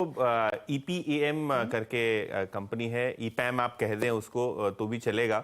ईपीएएम करके कंपनी है, ईपैम आप कह दें उसको तो भी चलेगा।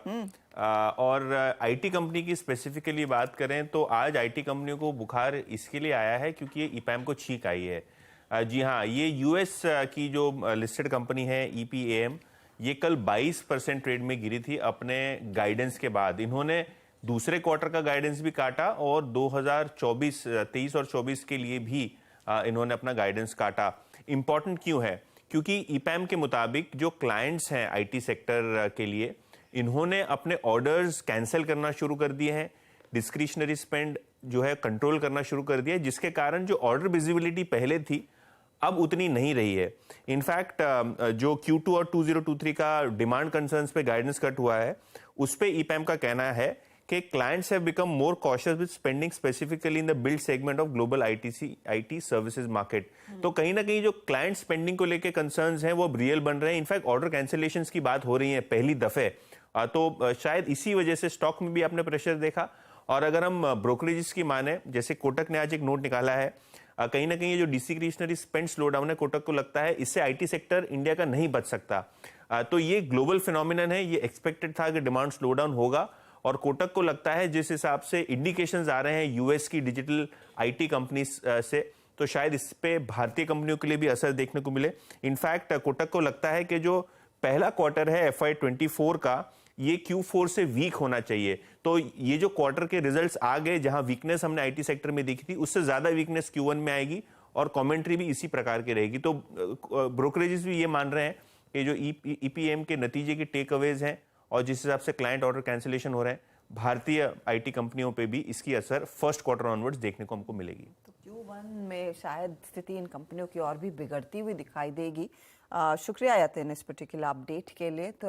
और आईटी कंपनी की स्पेसिफिकली बात करें तो आज आईटी कंपनियों को बुखार इसके लिए आया है क्योंकि ये ईपैम को छींक आई है। जी हाँ, ये यूएस की जो लिस्टेड कंपनी है ईपीएएम, ये कल 22% ट्रेड में गिरी थी अपने गाइडेंस के बाद। इन्होंने दूसरे क्वार्टर का गाइडेंस भी काटा और 2024 23 और 24 के लिए भी इन्होंने अपना गाइडेंस काटा। इंपॉर्टेंट क्यों है? क्योंकि ईपैम के मुताबिक जो क्लाइंट्स हैं आईटी सेक्टर के लिए, इन्होंने अपने ऑर्डर्स कैंसिल करना शुरू कर दिए हैं, डिस्क्रिशनरी स्पेंड जो है कंट्रोल करना शुरू कर दिया है, जिसके कारण जो ऑर्डर विजिबिलिटी पहले थी अब उतनी नहीं रही है। इनफैक्ट जो Q2 और 2023 का डिमांड कंसर्न्स पे गाइडेंस कट हुआ है, उस पे ईपैम का कहना है कि clients have become more cautious with spending specifically in the build segment of global IT services market। तो कहीं ना कहीं जो client spending को लेके concerns हैं वो अब रियल बन रहे हैं। इनफैक्ट ऑर्डर कैंसिलेशंस की बात हो रही है पहली दफे। तो शायद इसी वजह से स्टॉक में भी आपने प्रेशर देखा। और अगर हम ब्रोकरेजेस की माने, जैसे कोटक ने आज एक नोट निकाला है, कहीं ना कहीं ये जो डिस्क्रिशनरी स्पेंड स्लो डाउन है, कोटक को लगता है इससे आईटी सेक्टर इंडिया का नहीं बच सकता। तो ये ग्लोबल फिनोमिनन है, ये एक्सपेक्टेड था कि डिमांड स्लो डाउन होगा। और कोटक को लगता है जिस हिसाब से इंडिकेशंस आ रहे हैं यूएस की डिजिटल आईटी कंपनीज से, तो शायद इस पे भारतीय कंपनियों के लिए भी असर देखने को मिले। इनफैक्ट कोटक को लगता है कि जो पहला क्वार्टर है FY24 का, ये Q4 से वीक होना चाहिए। तो ये जो क्वार्टर के रिजल्ट्स आ गए, जहां वीकनेस हमने आईटी सेक्टर में देखी थी, उससे ज्यादा वीकनेस Q1 में आएगी और कमेंट्री भी इसी प्रकार की रहेगी। तो ब्रोकरेजेस भी ये मान रहे हैं कि जो ईपीएम के नतीजे के टेक अवेज हैं और जिस हिसाब से क्लाइंट ऑर्डर कैंसिलेशन हो रहे हैं, भारतीय आईटी कंपनियों पे भी इसकी असर फर्स्ट क्वार्टर ऑनवर्ड्स देखने को हमको मिलेगी। तो Q1 में शायद स्थिति इन कंपनियों की और भी बिगड़ती हुई दिखाई देगी। शुक्रिया यतिन इस पर्टिकुलर अपडेट के लिए। तो